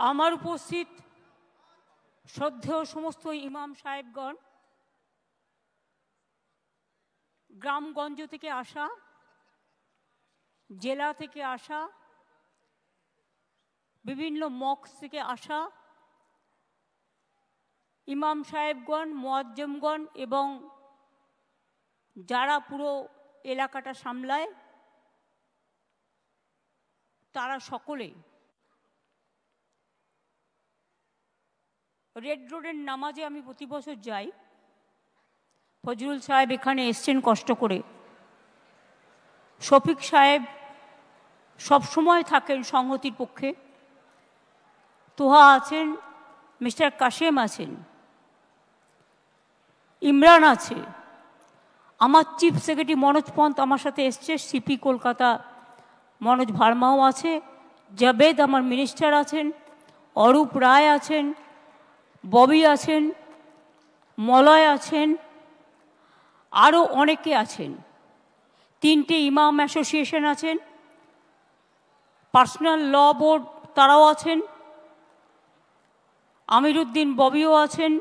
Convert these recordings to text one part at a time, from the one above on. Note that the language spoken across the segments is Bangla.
আমার উপস্থিত শ্রদ্ধেয় সমস্ত ইমাম সাহেবগণ, গ্রামগঞ্জ থেকে আসা, জেলা থেকে আসা, বিভিন্ন মক্স থেকে আসা ইমাম সাহেবগণ, মুয়াজ্জমগণ এবং যারা পুরো এলাকাটা সামলায় তারা সকলে রেড রোডের নামাজে আমি প্রতি বছর যাই। ফজলুল সাহেব এখানে এসছেন কষ্ট করে, শফিক সাহেব সবসময় থাকেন সংহতির পক্ষে, তোহা আছেন, মিস্টার কাশেম আছেন, ইমরান আছে, আমার চিফ সেক্রেটারি মনোজ পন্ত আমার সাথে এসছে, সিপি কলকাতা মনোজ ভার্মাও আছে, জাবেদ আমার মিনিস্টার আছেন, অরূপ রায় আছেন, ববি আছেন, মলয় আছেন, আরও অনেকে আছেন। 3টে ইমাম অ্যাসোসিয়েশন আছেন, পার্সোনাল ল বোর্ড তারাও আছেন, আমিরুদ্দিন ববিও আছেন,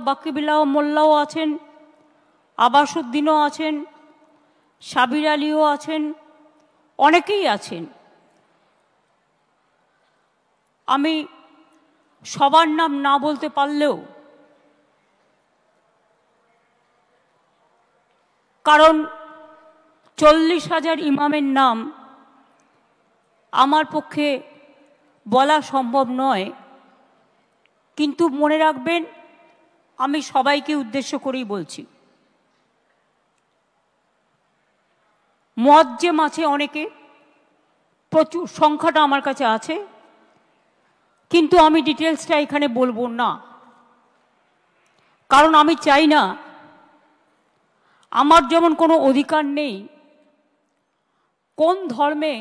বাকিবিল্লাহ মোল্লাও আছেন, আবাসুদ্দিনও আছেন, সাবির আলীও আছেন, অনেকেই আছেন। আমি সবার নাম না বলতে পারলেও, কারণ 40,000 ইমামের নাম আমার পক্ষে বলা সম্ভব নয়, কিন্তু মনে রাখবেন আমি সবাইকে উদ্দেশ্য করেই বলছি। মুয়াজ্জেম আছে অনেকে, প্রচুর সংখ্যাটা আমার কাছে আছে, কিন্তু আমি ডিটেলসটা এখানে বলবো না, কারণ আমি চাই না, আমার যেমন কোনো অধিকার নেই কোন ধর্মে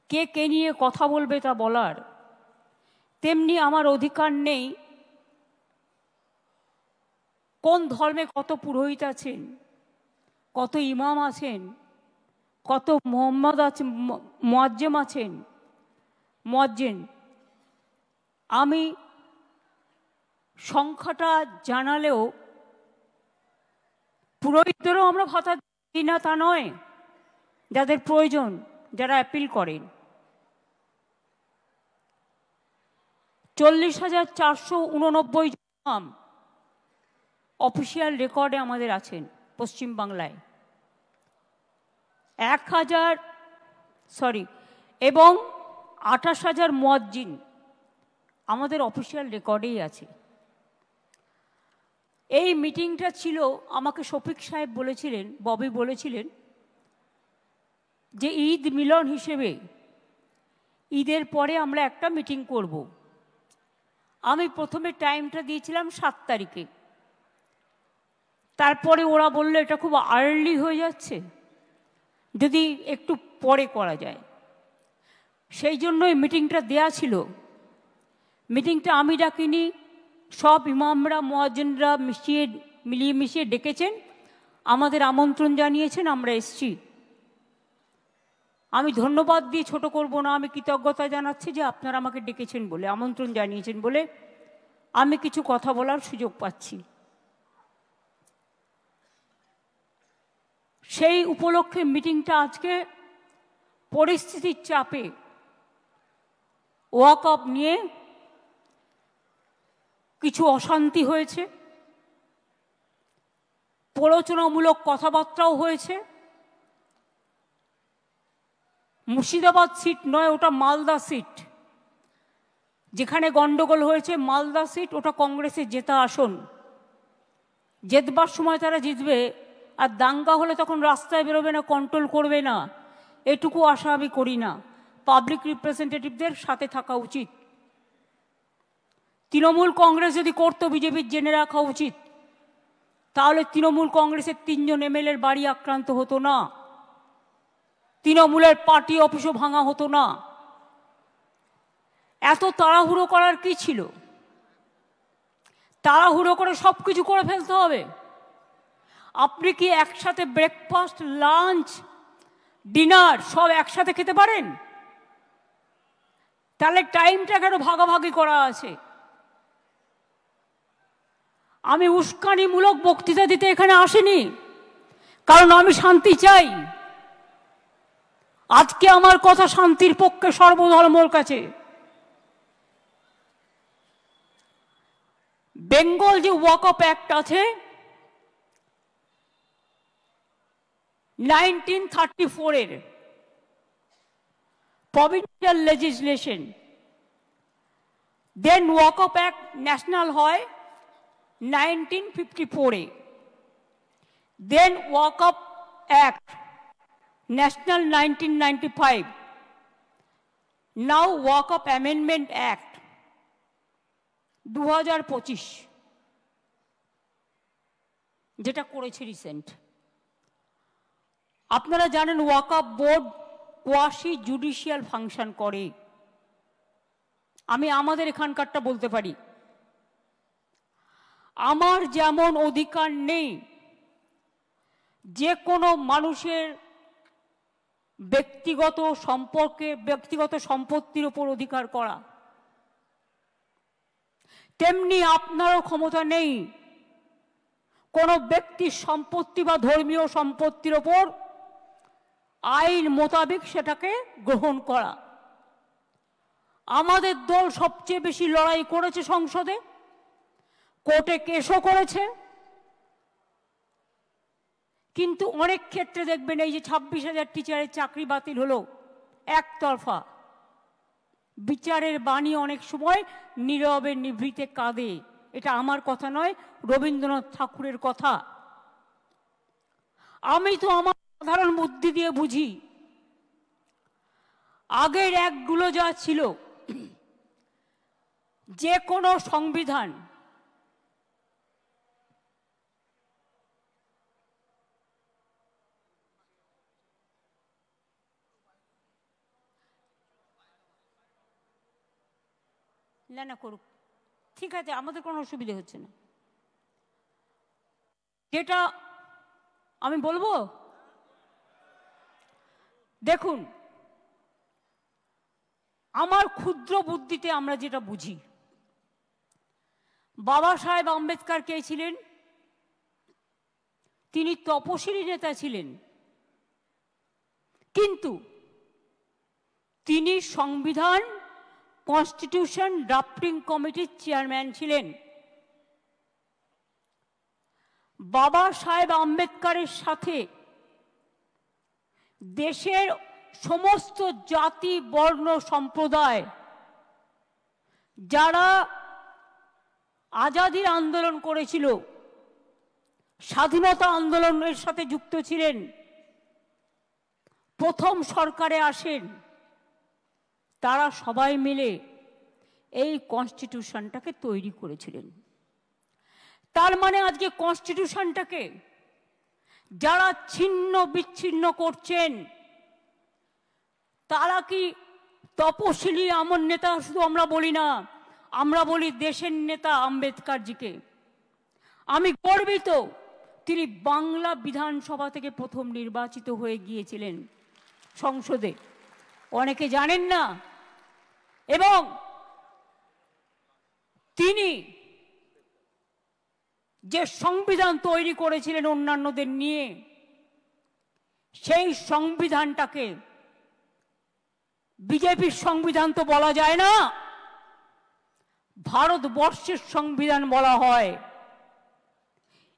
কে কে নিয়ে কথা বলবে তা বলার, তেমনি আমার অধিকার নেই কোন ধর্মে কত পুরোহিত আছেন, কত ইমাম আছেন, কত মোহাম্মদ আছেন, মুয়াজ্জেম আছেন, মুয়াজ্জিন। আমি সংখ্যাটা জানালেও পুরোহিতদেরও আমরা ভাতা দিই না তা নয়, যাদের প্রয়োজন, যারা অ্যাপিল করেন। 40,489 ইমাম অফিসিয়াল রেকর্ডে আমাদের আছেন পশ্চিমবাংলায়, এবং 28,000 মুয়াজ্জিন আমাদের অফিসিয়াল রেকর্ডেই আছে। এই মিটিংটা ছিল, আমাকে শফিক সাহেব বলেছিলেন, ববি বলেছিলেন যে ঈদ মিলন হিসেবে ঈদের পরে আমরা একটা মিটিং করব। আমি প্রথমে টাইমটা দিয়েছিলাম 7 তারিখে, তারপরে ওরা বলল এটা খুব আর্লি হয়ে যাচ্ছে, যদি একটু পরে করা যায়, সেই জন্যই মিটিংটা দেয়া ছিল। মিটিংটা আমি ডাকিনি, সব ইমামরা মুয়াজ্জিনরা মিলিয়ে মিশিয়ে ডেকেছেন, আমাদের আমন্ত্রণ জানিয়েছেন, আমরা এসছি। আমি ধন্যবাদ দিয়ে ছোট করব না, আমি কৃতজ্ঞতা জানাচ্ছি যে আপনারা আমাকে ডেকেছেন বলে, আমন্ত্রণ জানিয়েছেন বলে আমি কিছু কথা বলার সুযোগ পাচ্ছি। সেই উপলক্ষে মিটিংটা আজকে পরিস্থিতির চাপে ওয়াকফ নিয়ে কিছু অশান্তি হয়েছে, প্ররোচনামূলক কথাবার্তাও হয়েছে। মুর্শিদাবাদ সিট নয়, ওটা মালদা সিট, যেখানে গন্ডগোল হয়েছে মালদা সিট, ওটা কংগ্রেসের জেতা আসন। জেতবার সময় তারা জিতবে, আর দাঙ্গা হলে তখন রাস্তায় বেরোবে না, কন্ট্রোল করবে না, এটুকু আশা আমি করি না। পাবলিক রিপ্রেজেন্টেটিভদের সাথে থাকা উচিত। তৃণমূল কংগ্রেস যদি করতো, বিজেপির জেনে রাখা উচিত, তাহলে তৃণমূল কংগ্রেসের 3 জন এমএলএর বাড়ি আক্রান্ত হতো না, তৃণমূলের পার্টি অফিসও ভাঙা হতো না। এত তাড়াহুড়ো করার কি ছিল? তাড়াহুড়ো করে সব কিছু করে ফেলতে হবে? আপনি কি একসাথে ব্রেকফাস্ট, লাঞ্চ, ডিনার সব একসাথে খেতে পারেন? তাহলে টাইমটা কেন ভাগাভাগি করা আছে? আমি উস্কানিমূলক বক্তৃতা দিতে এখানে আসিনি, কারণ আমি শান্তি চাই। আজকে আমার কথা শান্তির পক্ষে সর্বধর্মর কাছে। বেঙ্গল যে ওয়াকআপ অ্যাক্ট আছে 1934 এর প্রভিন্সিয়াল লেজিসলেশন, দেন ওয়াকআপ অ্যাক্ট ন্যাশনাল হয় 1954 এ, দেন ওয়াকআপ অ্যাক্ট ন্যাশনাল 1995, নাও ওয়াকআপ অ্যামেন্ডমেন্ট অ্যাক্ট 2025, যেটা করেছে রিসেন্ট। আপনারা জানেন ওয়াকআপ বোর্ড কোয়াসি জুডিশিয়াল ফাংশন করে। আমি আমাদের এখানকারটা বলতে পারি, আমার যেমন অধিকার নেই যে কোনো মানুষের ব্যক্তিগত সম্পর্কে, ব্যক্তিগত সম্পত্তির উপর অধিকার করা, তেমনি আপনারও ক্ষমতা নেই কোনো ব্যক্তির সম্পত্তি বা ধর্মীয় সম্পত্তির ওপর আইন মোতাবেক সেটাকে গ্রহণ করা। আমাদের দল সবচেয়ে বেশি লড়াই করেছে সংসদে, কোর্টে কেসও করেছে, কিন্তু অনেক ক্ষেত্রে দেখবেন এই যে 26,000 টিচারের চাকরি বাতিল হলো, একতরফা বিচারের বাণী অনেক সময় নীরবে নিভৃতে কাঁদে। এটা আমার কথা নয়, রবীন্দ্রনাথ ঠাকুরের কথা। আমি তো আমার সাধারণ বুদ্ধি দিয়ে বুঝি। আগের অ্যাক্টগুলো যা ছিল, যে কোনো সংবিধান না করুক, ঠিক আছে, আমাদের কোনো অসুবিধা হচ্ছে না। যেটা আমি বলবো, দেখুন, আমার ক্ষুদ্র বুদ্ধিতে আমরা যেটা বুঝি, বাবা সাহেব আম্বেদকর কে ছিলেন? তিনি তপশিলি নেতা ছিলেন, কিন্তু তিনি সংবিধান কনস্টিটিউশন ড্রাফটিং কমিটির চেয়ারম্যান ছিলেন। বাবা সাহেব আম্বেদকরের সাথে দেশের সমস্ত জাতি, বর্ণ, সম্প্রদায় যারা আজাদির আন্দোলন করেছিল, স্বাধীনতা আন্দোলনের সাথে যুক্ত ছিলেন, প্রথম সরকারে আসেন, তারা সবাই মিলে এই কনস্টিটিউশনটাকে তৈরি করেছিলেন। তার মানে আজকে কনস্টিটিউশনটাকে যারা ছিন্ন বিচ্ছিন্ন করছেন, তারা কি তপশিলি আমার নেতা? শুধু আমরা বলি না, আমরা বলি দেশের নেতা আম্বেদকরজিকে। আমি গর্বিত, তিনি বাংলা বিধানসভা থেকে প্রথম নির্বাচিত হয়ে গিয়েছিলেন সংসদে, অনেকে জানেন না। এবং তিনি যে সংবিধান তৈরি করেছিলেন অন্যান্যদের নিয়ে, সেই সংবিধানটাকে বিজেপির সংবিধান তো বলা যায় না, ভারতবর্ষের সংবিধান বলা হয়,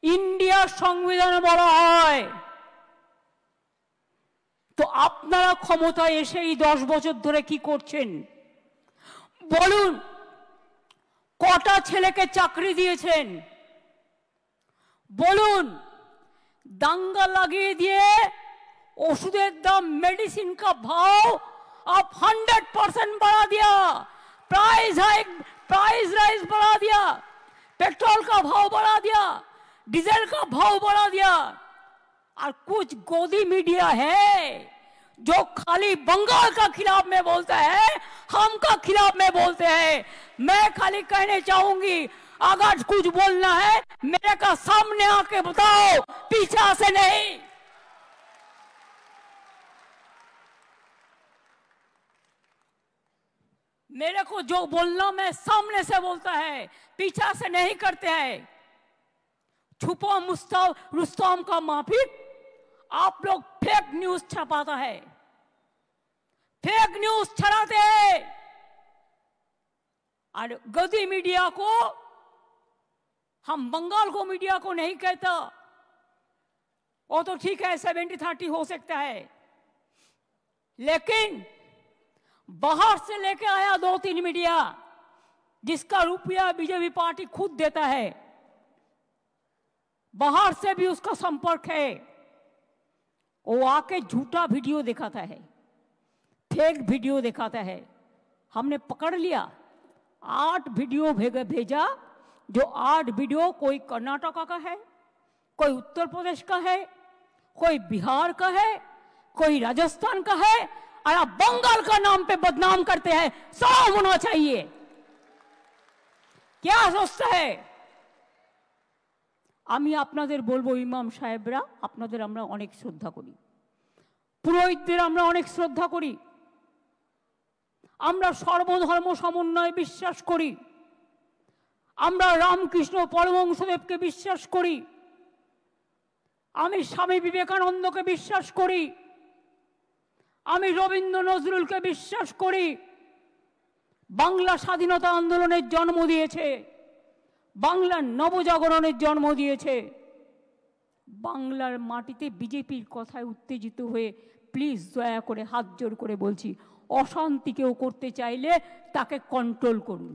ইন্ডিয়ার সংবিধান বলা হয়। তো আপনারা ক্ষমতায় এসে এই 10 বছর ধরে কি করছেন বলুন? কটা ছেলেকে চাকরি দিয়েছেন বলুন? দাঙ্গা লাগিয়ে দিয়ে ওষুধের দাম, मेडिसिन का भाव आप 100% बढ़ा दिया, प्राइस राइज बढ़ा दिया, पेट्रोल का भाव बढ़ा दिया, डीजल का भाव बढ़ा दिया। और कुछ गोदी मीडिया है जो खाली बंगाल का खिलाफ में बोलता है, हम का खिलाफ में बोलते हैं। मैं खाली कहने चाहूंगी, अगर कुछ बोलना है मेरे का सामने आके बताओ, पीछे से नहीं। मेरे को जो बोलना मैं सामने से बोलता है, पीछा से नहीं करते हैं। छुपो रुस्तम का माफिक आप लोग फेक न्यूज छपाता है, फेक न्यूज छड़ाते हैं। और गद्दी मीडिया को, हम बंगाल को मीडिया को नहीं कहता, वो तो ठीक है 70-30 हो सकता है, लेकिन बाहर से लेके आया 2-3 मीडिया जिसका रुपया बीजेपी पार्टी खुद देता है, बाहर से भी उसका संपर्क है, वो आके झूठा वीडियो दिखाता है, फेक वीडियो दिखाता है। हमने पकड़ लिया, 8 वीडियो भेजा, जो 8 वीडियो कोई कर्नाटका का है, कोई उत्तर प्रदेश का है, कोई बिहार का है, कोई राजस्थान का है, और आप बंगाल का नाम पे बदनाम करते हैं। शर्म होना चाहिए। क्या सोचता है? আমি আপনাদের বলবো, ইমাম সাহেবরা, আপনাদের আমরা অনেক শ্রদ্ধা করি, পুরোহিতদের আমরা অনেক শ্রদ্ধা করি, আমরা সর্বধর্ম সমন্বয়ে বিশ্বাস করি, আমরা রামকৃষ্ণ পরমহংসদেবকে বিশ্বাস করি, আমি স্বামী বিবেকানন্দকে বিশ্বাস করি, আমি রবীন্দ্র নজরুলকে বিশ্বাস করি। বাংলা স্বাধীনতা আন্দোলনের জন্ম দিয়েছে, বাংলার নবজাগরণের জন্ম দিয়েছে। বাংলার মাটিতে বিজেপির কথায় উত্তেজিত হয়ে প্লিজ দয়া করে হাত জোড় করে বলছি, অশান্তি কেউ করতে চাইলে তাকে কন্ট্রোল করুন।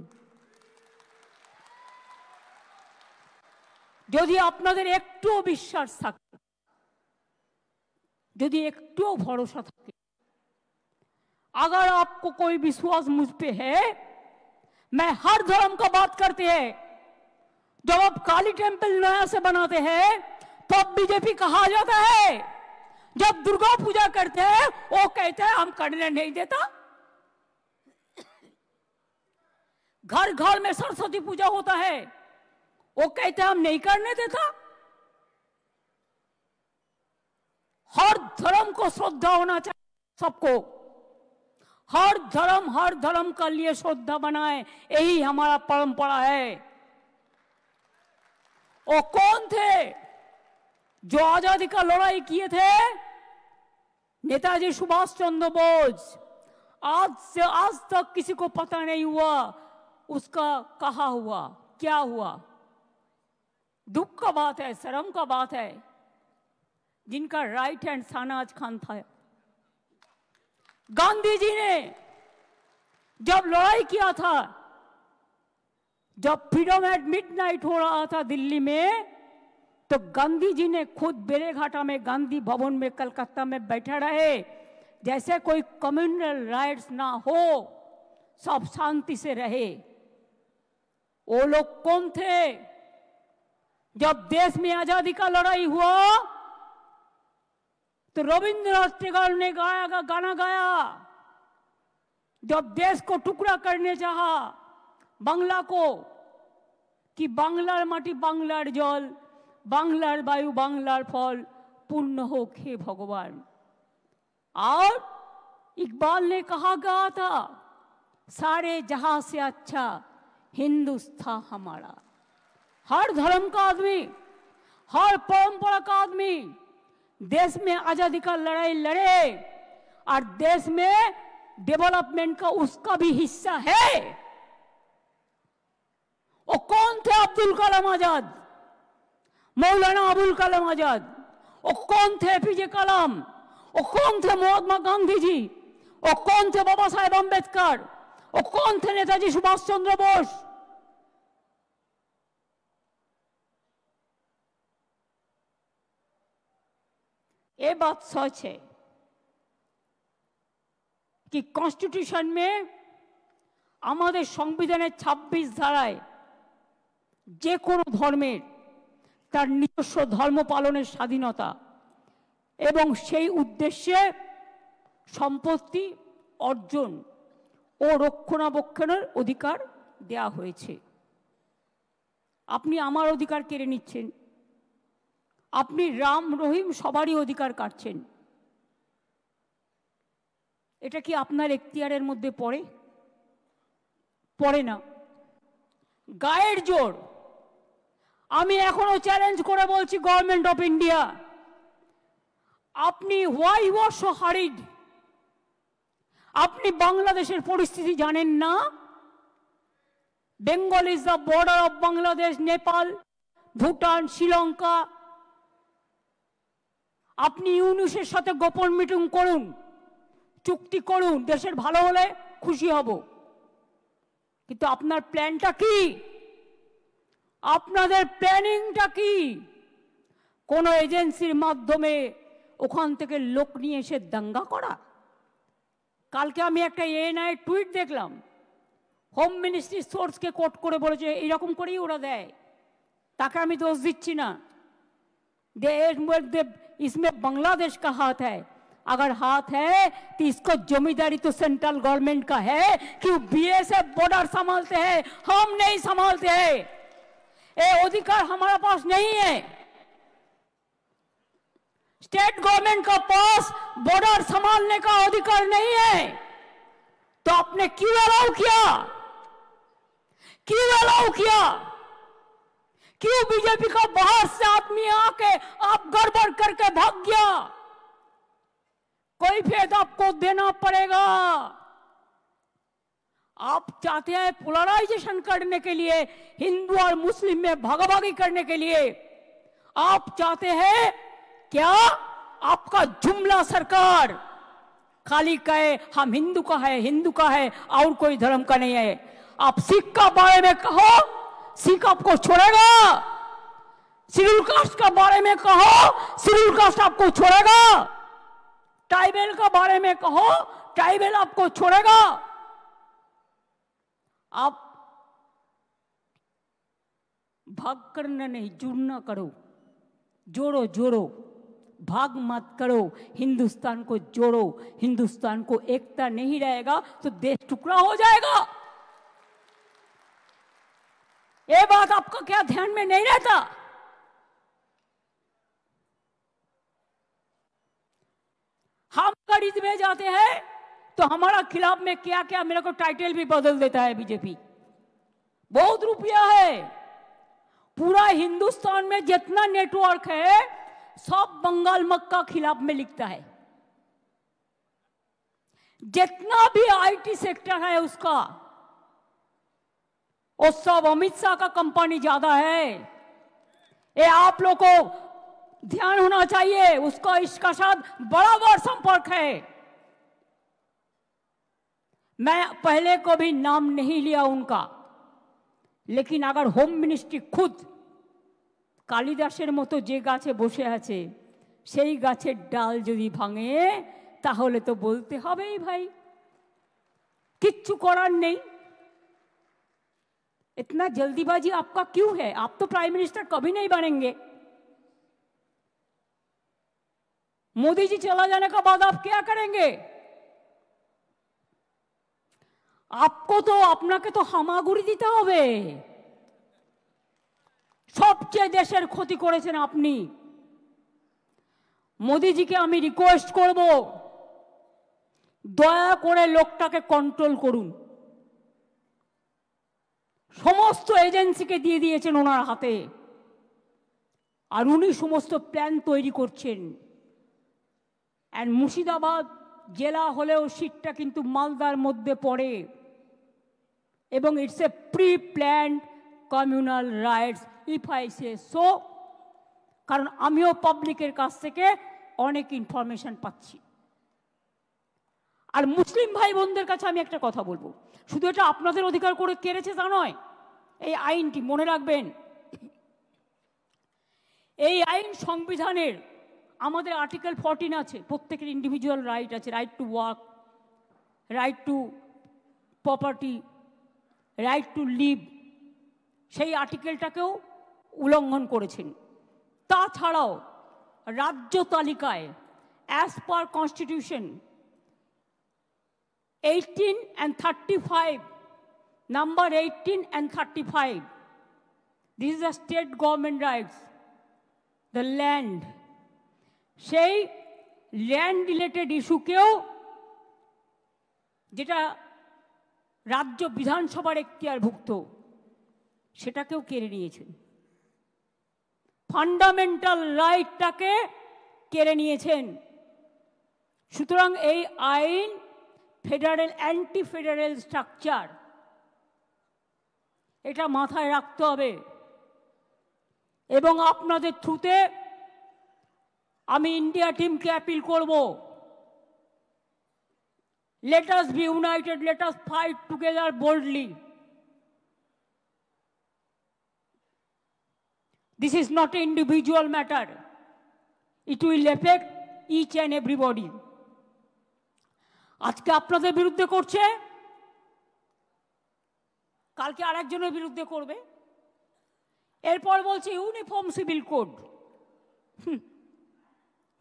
যদি আপনাদের একটুও বিশ্বাস থাকে, যদি একটুও ভরসা থাকে, अगर आपको कोई विश्वास मुझ पे है, मैं हर धर्म का बात करते हैं। जब आप काली टेंपल नया से बनाते हैं तो अब बीजेपी कहा जाता है, जब दुर्गा पूजा करते हैं वो कहते हैं हम करने नहीं देता। घर घर में सरस्वती पूजा होता है, वो कहते हैं हम नहीं करने देता। हर धर्म को श्रद्धा होना चाहिए सबको, हर धर्म का लिए श्रद्धा बनाए, यही हमारा परंपरा है। वो कौन थे जो आजादी का लड़ाई किए थे? नेताजी सुभाष चंद्र बोस। आज तक किसी को पता नहीं हुआ उसका कहा हुआ क्या हुआ। दुख का बात है, शर्म का बात है, जिनका राइट हैंड शाहनवाज खान था। गांधी जी ने जब लड़ाई किया था, जब फ्रीडम एट मिडनाइट हो रहा था दिल्ली में, तो गांधी जी ने खुद बेरेघाटा में गांधी भवन में कलकत्ता में बैठे रहे, जैसे कोई कम्युनल राइट्स ना हो, सब शांति से रहे। वो लोग कौन थे? जब देश में आजादी का लड़ाई हुआ तो रविंद्रनाथ टैगोर ने गाना गाया, जब देश को टुकड़ा करने चाहा बांग्ला को, कि बांग्लार माटी बांग्लार जल, बांग्लार वायु बांग्लार फल, पूर्ण हो हे भगवान। और इकबाल ने कहा गया था, सारे जहां से अच्छा हिंदुस्तान हमारा। हर धर्म का आदमी, हर परंपरा का आदमी देश में आजादी का लड़ाई लड़े और देश में डेवलपमेंट का उसका भी हिस्सा है। वो कौन थे? अब्दुल कलाम आजाद, मौलाना अबुल कलाम आजाद। वो कौन थे? पीजे कलाम। वो कौन थे? महात्मा गांधी जी। वो कौन थे? बाबा साहेब अम्बेडकर। वो कौन थे? नेताजी सुभाष चंद्र बोस। ये बात सच है कि कॉन्स्टिट्यूशन में हमारे संविधान 26 धाराয় যে কোনো ধর্মের তার নিজস্ব ধর্ম পালনের স্বাধীনতা এবং সেই উদ্দেশ্যে সম্পত্তি অর্জন ও রক্ষণাবেক্ষণের অধিকার দেয়া হয়েছে। আপনি আমার অধিকার কেড়ে নিচ্ছেন, আপনি রাম রহিম সবারই অধিকার কাটছেন। এটা কি আপনার এখতিয়ারের মধ্যে পড়ে? পড়ে না। গায়ের জোর। আমি এখনো চ্যালেঞ্জ করে বলছি গভর্নমেন্ট অফ ইন্ডিয়া, আপনি why you are so hurried? আপনি বাংলাদেশের পরিস্থিতি জানেন না? Bengal is the border of Bangladesh, Nepal, Bhutan, Sri Lanka. আপনি ইউনুসের সাথে গোপন মিটিং করুন, চুক্তি করুন, দেশের ভালো হলে খুশি হব। কিন্তু আপনার প্ল্যানটা কি? আপনাদের প্ল্যানিংটা কি? কোন এজেন্সির মাধ্যমে ওখান থেকে লোক নিয়ে এসে দাঙ্গা করা? কালকে আমি একটা এএনআই টুইট দেখলাম, হোম মিনিস্ট্রি সোর্সকে কোট করে বলেছে এইরকম করেই ওরা দেয়। তাকে আমি দোষ দিচ্ছি না, इसमें बांग्लादेश का हाथ है। अगर हाथ है तो इसको जमींदारी तो सेंट्रल गवर्नमेंट का है कि बीएसएफ बॉर्डर संभालते हैं, हम नहीं संभालते हैं। ये अधिकार हमारा पास नहीं है। स्टेट गवर्नमेंट का पास बॉर्डर संभालने का अधिकार नहीं है। तो आपने क्यों अलाउ किया? क्यों अलाउ किया? क्यों बीजेपी का बाहर से आदमी आके आप गड़बड़ करके भाग गया? कोई फेद आपको देना पड़ेगा। आप चाहते हैं पोलराइजेशन करने के लिए, हिंदू और मुस्लिम में भागाभागी करने के लिए। आप चाहते हैं क्या आपका जुमला सरकार खाली कहे हम हिंदू का है, हिंदू का है और कोई धर्म का नहीं है। आप सिख का बारे में कहो, सिख आपको छोड़ेगा। शेड्यूल कास्ट का बारे में कहो, शेड्यूल कास्ट आपको छोड़ेगा। ट्राइबल का बारे में कहो, ट्राइबल आपको छोड़ेगा। आप भाग करना नहीं, जुड़ना करो, जोड़ो जोड़ो, भाग मत करो, हिंदुस्तान को जोड़ो। हिंदुस्तान को एकता नहीं रहेगा तो देश टुकड़ा हो जाएगा। ये बात आपका क्या ध्यान में नहीं रहता? हम खरीद में जाते हैं तो हमारा खिलाफ में क्या क्या मेरे को टाइटल भी बदल देता है बीजेपी। बहुत रुपया है। पूरा हिंदुस्तान में जितना नेटवर्क है सब बंगाल मक्का खिलाफ में लिखता है। जितना भी आईटी सेक्टर है उसका, वो सब अमित शाह का कंपनी ज्यादा है। ये आप लोग को ध्यान होना चाहिए। उसका इसका साथ बराबर संपर्क है। मैं पहले को भी नाम नहीं लिया उनका, लेकिन अगर होम मिनिस्ट्री खुद কালিদাসের মতো যে গাছে বসে আছে সেই গাছের ডাল যদি ভাঙে তাহলে তো বলতে হবেই ভাই, কিচ্ছু করার নেই। इतना जल्दीबाजी आपका क्यों है? आप तो प्राइम मिनिस्टर कभी नहीं बनेंगे। मोदी जी चला जाने का बाद आप क्या करेंगे? आपको तो আপনাকে তো হামাগুড়ি দিতে হবে। সবচেয়ে দেশের ক্ষতি করেছেন আপনি। মোদিজিকে আমি রিকোয়েস্ট করব, দয়া করে লোকটাকে কন্ট্রোল করুন। সমস্ত এজেন্সিকে দিয়ে দিয়েছেন ওনার হাতে, আর উনি সমস্ত প্ল্যান তৈরি করছেন। এন্ড মুর্শিদাবাদ জেলা হলেও সিটটা কিন্তু মালদার মধ্যে পড়ে, এবং it's a pre planned communal rights if I say so. কারণ আমিও পাবলিকের কাছ থেকে অনেক ইনফরমেশন পাচ্ছি। আর মুসলিম ভাই বোনদের কাছে আমি একটা কথা বলবো, শুধু এটা আপনাদের অধিকার করে কেড়েছে তা নয়। এই আইনটি মনে রাখবেন, এই আইন সংবিধানের আমাদের আর্টিকেল 14 আছে, প্রত্যেকের ইন্ডিভিজুয়াল রাইট আছে, right to work, right to property, right to live. সেই আর্টিকেলটাকেও উল্লঙ্ঘন করেছেন। তাছাড়াও রাজ্য তালিকায় as per constitution 18 and 35, number 18 and 35, this is the state government rights, the land. সেই ল্যান্ড রিলেটেড ইস্যুকেও, যেটা রাজ্য বিধানসভার এখতিয়ারভুক্ত, সেটাকেও কেড়ে নিয়েছেন। ফান্ডামেন্টাল রাইটটাকে কেড়ে নিয়েছেন। সুতরাং এই আইন ফেডারেল, অ্যান্টি ফেডারেল স্ট্রাকচার, এটা মাথায় রাখতে হবে। এবং আপনাদের থ্রুতে আমি ইন্ডিয়া টিমকে অ্যাপিল করব, let us be united, let us fight together boldly. This is not an individual matter. It will affect each and everybody. আজকে আপনাদের বিরুদ্ধে করছে, কালকে আরেকজনের বিরুদ্ধে করবে, এরপর বলছে ইউনিফর্ম সিভিল কোড।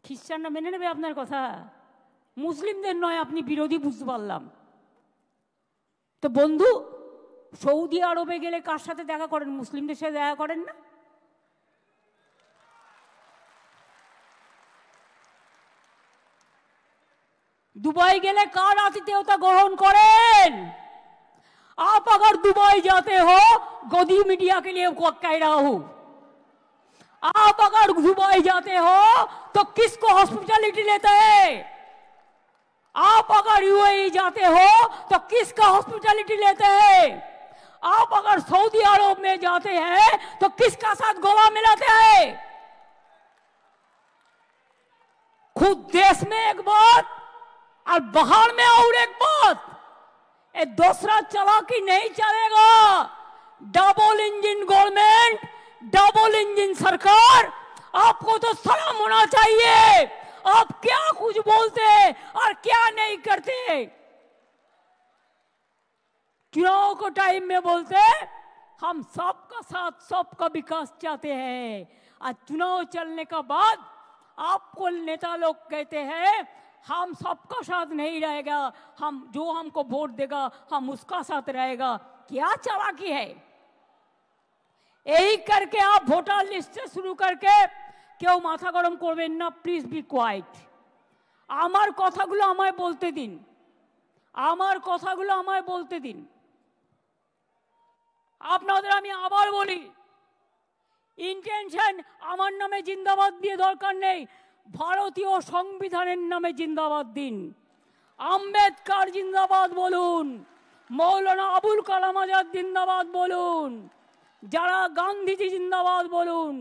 খ্রিস্টানরা মেনে নেবে আপনার কথা? মুসলিমদের নয়, আপনি বিরোধী বুঝতে পারলাম। তো বন্ধু, সৌদি আরবে গেলে কার সাথে দেখা করেন? মুসলিমদের সাথে দেখা করেন না? दुबई गेले कार आतिथ्यता ग्रहण करें? आप अगर दुबई जाते हो, गोदी मीडिया के लिए कह रहा हूं, आप अगर दुबई जाते हो तो किसको हॉस्पिटैलिटी लेते हैं? आप अगर यूएई जाते हो तो किसका हॉस्पिटैलिटी लेते हैं? आप अगर सऊदी अरब में जाते हैं तो किसका साथ गला मिलाते हैं? खुद देश में एक बात और बाहर में और एक बात, ये दूसरा चालाकी नहीं चलेगा। Double engine government, double engine सरकार, आपको तो शर्म होना चाहिए। आप क्या कुछ बोलते और क्या नहीं करते। चुनाव को टाइम में बोलते हम सबका साथ, सबका विकास चाहते हैं, और चुनाव चलने का बाद आपको नेता लोग कहते हैं हम सबका साथ नहीं रहेगा, हम जो हमको वोट देगा हम उसका साथ रहेगा। क्या चालाकी है। यही करके आप वोटर लिस्ट से शुरू करके क्यों माथा गरम करबेन ना, प्लिज बी क्वाइट। আমার কথাগুলো আমায় বলতে দিন, আমার কথাগুলো আমায় বলতে দিন। আপনাদের আমি আবার বলি, ইন্টেনশন আমার নামে জিন্দাবাদ দিয়ে দরকার নেই, ভারতীয় সংবিধানের নামে জিন্দাবাদ দিন। আম্বেদকর জিন্দাবাদ বলুন, মৌলানা আবুল কালাম আজাদ জিন্দাবাদ বলুন, যারা গান্ধীজি জিন্দাবাদ বলুন,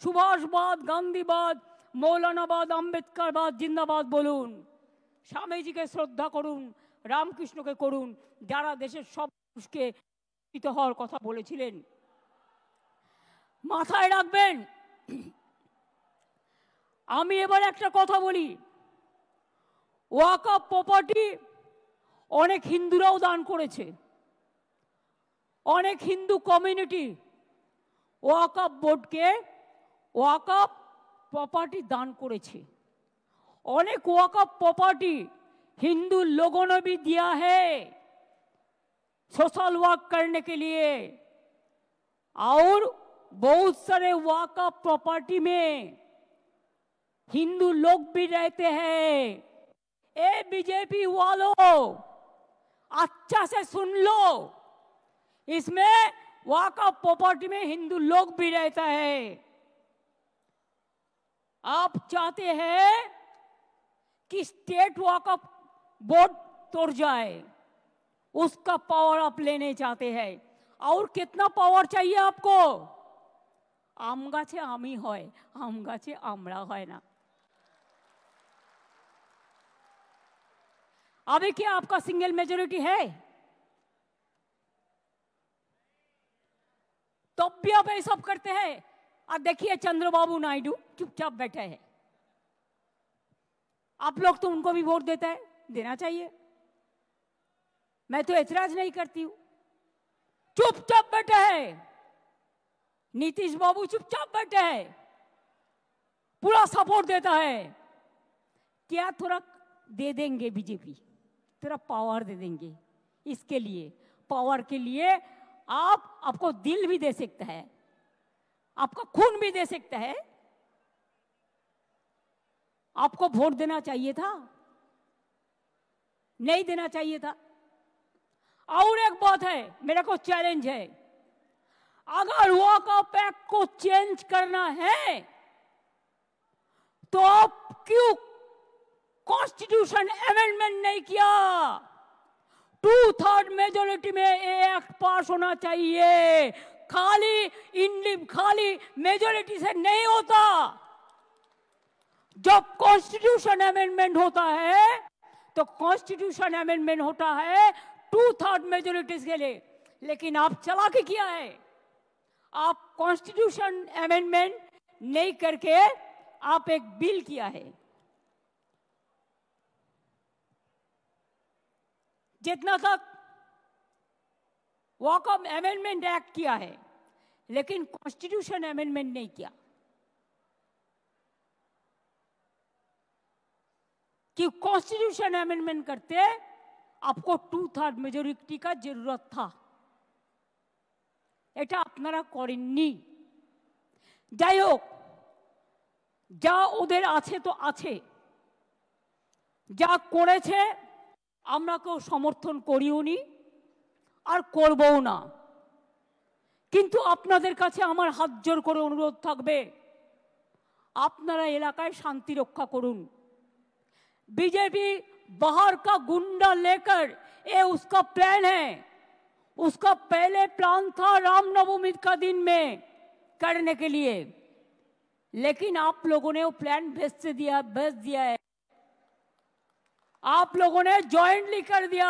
সুভাষবাদ, গান্ধীবাদ, মৌলানাবাদ, আম্বেদকরবাদ জিন্দাবাদ বলুন। স্বামীজিকে শ্রদ্ধা করুন, রামকৃষ্ণকে করুন, যারা দেশের সব মানুষকে শিক্ষিত হওয়ার কথা বলেছিলেন। মাথায় রাখবেন। আমি এবার একটা কথা বলি, ওয়াকফ প্রপার্টি অনেক হিন্দুরাও দান করেছে, অনেক হিন্দু কমিউনিটি ওয়াকফ বোর্ডকে ওয়াকফ प्रॉपर्टी दान करेছে। अनेक वक़्फ़ प्रॉपर्टी हिंदू लोगों ने भी दिया है सोशल वर्क करने के लिए, और बहुत सारे वक़्फ़ प्रॉपर्टी में हिंदू लोग भी रहते हैं। ए बीजेपी वालों, अच्छा से सुन लो, इसमें वक़्फ़ प्रॉपर्टी में हिंदू लोग भी रहता है। आप चाहते हैं कि स्टेट वक़्फ़ बोर्ड तोड़ जाए, उसका पावर आप लेने चाहते हैं। और कितना पावर चाहिए आपको? आम गाছে आमी হয়, आम गाছে আমরা হয় না। अभी क्या आपका सिंगल मेजॉरिटी है? तब भी आप ये सब करते हैं। और देखिए चंद्रबाबू नायडू चुपचाप बैठे हैं। आप लोग तो उनको भी वोट देता है, देना चाहिए, मैं तो ऐतराज नहीं करती हूं। चुपचाप बैठे हैं। नीतीश बाबू चुपचाप बैठे हैं, पूरा सपोर्ट देता है। क्या थोड़ा दे देंगे बीजेपी, थोड़ा पावर दे देंगे। इसके लिए, पावर के लिए आपको दिल भी दे सकता है, आपका खून भी दे सकता है। आपको वोट देना चाहिए था, नहीं देना चाहिए था। और एक बात है, मेरे को चैलेंज है, अगर वॉकआउट एक्ट को चेंज करना है तो आप क्यों कॉन्स्टिट्यूशन अमेंडमेंट नहीं किया? 2/3 मेजोरिटी में ये एक्ट पास होना चाहिए, खाली मेजोरिटी से नहीं होता। जब कॉन्स्टिट्यूशन अमेंडमेंट होता है तो कॉन्स्टिट्यूशन अमेंडमेंट होता है 2/3 मेजोरिटी के लिए। लेकिन आप चालाकी किया है, आप कॉन्स्टिट्यूशन अमेंडमेंट नहीं करके आप एक बिल किया है। जितना तक वॉकआउट अमेंडमेंट एक्ट किया है, लेकिन कॉन्स्टिट्यूशन अमेंडमेंट नहीं किया। कि कॉन्स्टिट्यूशन अमेंडमेंट करते आपको 2/3 मेजोरिटी का जरूरत था, এটা আপনারা করেননি। যাই হোক, যা ওদের আছে তো আছে, যা করেছে আমরা কেউ সমর্থন করিও নি আর করবও না। কিন্তু আপনাদের কাছে আমার হাত জোর করে অনুরোধ থাকবে, আপনারা এলাকায় শান্তি রক্ষা করুন। बीजेपी बाहर का गुंडा लेकर, ये उसका प्लान है, उसका पहले प्लान था रामनवमी का दिन में करने के लिए, लेकिन आप लोगों ने वो प्लान भेज दिया है। आप लोगों ने जॉइंटली कर दिया।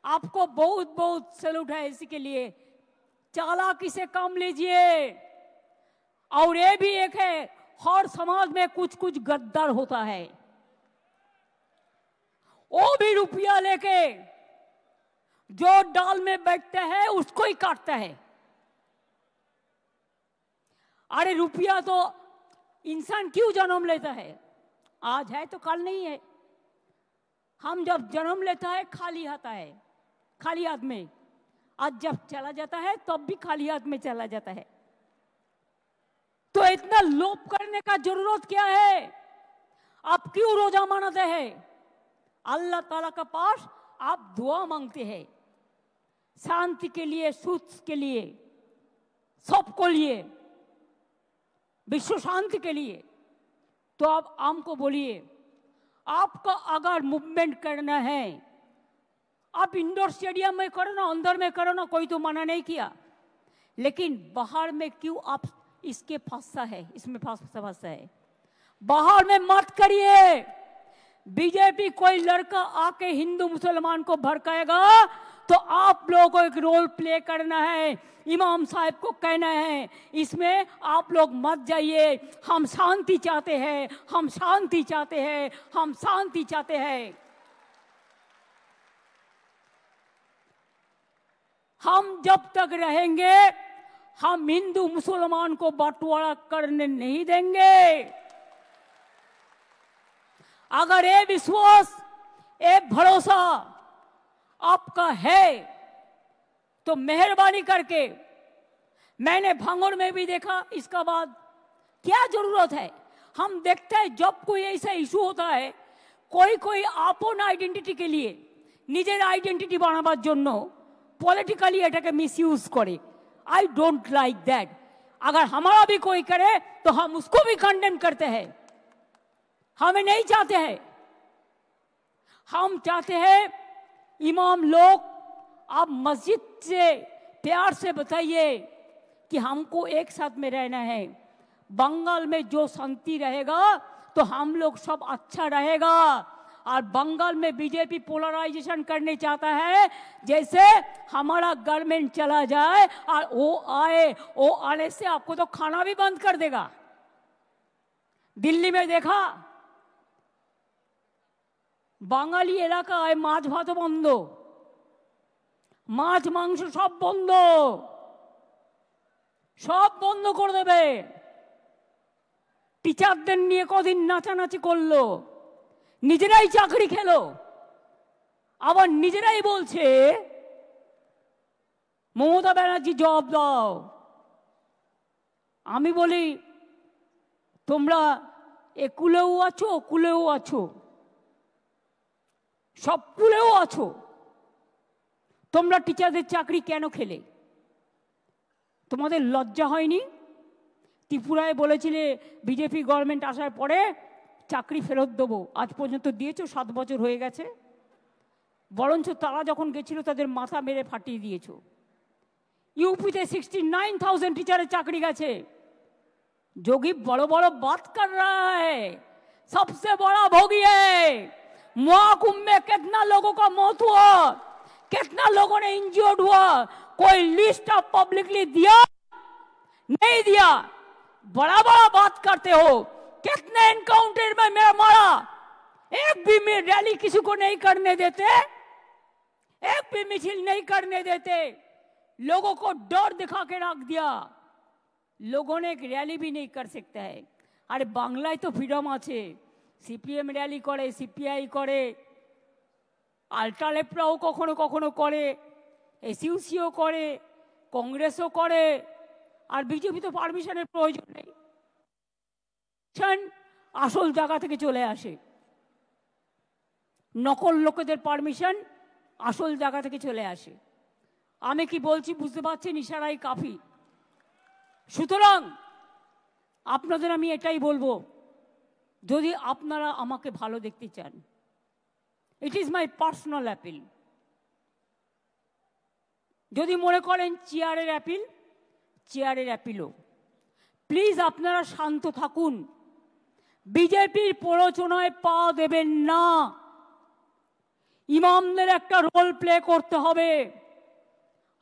आपको बहुत बहुत सैल्यूट है इसी के लिए। चालाकी से काम लीजिए। और ये भी एक है, हर समाज में कुछ कुछ गद्दार होता है, वो भी रुपया लेके जो डाल में बैठता है उसको ही काटता है। अरे रुपया तो इंसान क्यों जन्म लेता है? आज है तो कल नहीं है। हम जब जन्म लेता है खाली आता है, खाली हाथ में, आज जब चला जाता है तब भी खाली हाथ में चला जाता है। तो इतना लोभ करने का जरूरत क्या है? आप क्यों रोजा मनाते हैं? अल्लाह ताला के पास आप दुआ मांगते हैं, शांति के लिए, सुख के लिए, सबको लिए, विश्व शांति के लिए। तो आप हमको बोलिए, आपका अगर मूवमेंट करना है, आप इंडोर स्टेडियम में करो ना, अंदर में करो ना, कोई तो मना नहीं किया। लेकिन बाहर में क्यों आप इसके फंसा है, इसमें फंसा है? बाहर में मत करिए। बीजेपी कोई लड़का आके हिंदू मुसलमान को भड़काएगा तो आप लोगों को एक रोल प्ले करना है, इमाम साहब को कहना है, इसमें आप लोग मत जाइए। हम शांति चाहते हैं, हम शांति चाहते हैं, हम शांति चाहते हैं। हम जब तक रहेंगे हम हिंदू मुसलमान को बंटवारा करने नहीं देंगे। अगर ये विश्वास, ये भरोसा आपका है तो मेहरबानी करके, मैंने भांगड़ में भी देखा, इसका बाद क्या जरूरत है? हम देखते हैं जब कोई ऐसा इशू होता है, कोई आपन आइडेंटिटी के लिए, निजेर आइडेंटिटी बानाबार जोन्नो पॉलिटिकली एटाके मिसयूज करे। I don't like that. अगर हमारा भी कोई करे तो हम उसको भी कंडेम करते हैं। हमें नहीं चाहते हैं। हम चाहते हैं इमाम लोग, आप मस्जिद से प्यार से बताइए कि हमको एक साथ में रहना है। बंगाल में जो शांति रहेगा तो हम लोग सब अच्छा रहेगा। और बंगाल में बीजेपी पोलराइजेशन करने चाहता है, जैसे हमारा गवर्नमेंट चला जाए और वो आने से आपको तो खाना भी बंद कर देगा। दिल्ली में देखा, বাঙালি এলাকায় মাছ ভাত বন্ধ, মাছ মাংস সব বন্ধ, সব বন্ধ করে দেবে। টিচারদের নিয়ে কদিন নাচানাচি করলো, নিজেরাই চাকরি খেলো, আবার নিজেরাই বলছে মমতা ব্যানার্জি জবাব দাও। আমি বলি, তোমরা একুলেও আছো, কুলেও আছো, সব কুলেও আছো, তোমরা টিচারদের চাকরি কেন খেলে? তোমাদের লজ্জা হয়নি? ত্রিপুরায় বলেছিলে বিজেপি গভর্নমেন্ট আসার পরে চাকরি ফেরত দেবো, আজ পর্যন্ত দিয়েছো, 7 বছর হয়ে গেছে। বরঞ্চ তারা যখন গেছিল তাদের মাথা মেরে ফাটিয়ে দিয়েছো। यूपीতে 69,000 टीचर चाकरी गए। जोगी बड़ो बड़ो बात कर रहा है, सबसे बड़ा भोगी है। महाकुंभ में कितना लोगों का मौत हुआ, कितना लोगों ने इंजर्ड हुआ, कोई लिस्ट ऑफ पब्लिकली दिया? नहीं दिया। बड़ा बड़ा बात करते हो। कितने एनकाउंटर में मेरा मारा, एक भी में रैली किसी को नहीं करने देते, एक भी मिছিল नहीं करने देते, लोगों को डर दिखा के रख दिया। लोगों ने एक रैली भी नहीं कर सकता है। अरे बांग्लाয় तो फ्रीडम আছে, সিপিএম র‍্যালি করে, সিপিআই করে, আল্ট্রালেফরাও কখনো কখনো করে, এসইউসিও করে, কংগ্রেসও করে, আর বিজেপি তো পারমিশনের প্রয়োজন নেই। আসল জায়গা থেকে চলে আসে, নকল লোকেদের পারমিশন আসল জায়গা থেকে চলে আসে। আমি কি বলছি বুঝতে পারছেন? ইশারাই কাফি। সুতরাং আপনাদের আমি এটাই বলবো, যদি আপনারা আমাকে ভালো দেখতে চান, it is my personal appeal. যদি মনে করেন চেয়ারের অ্যাপিল, চেয়ারের অ্যাপিলও প্লিজ আপনারা শান্ত থাকুন। বিজেপির প্ররোচনায় পা দেবেন না। ইমামদের একটা রোল প্লে করতে হবে।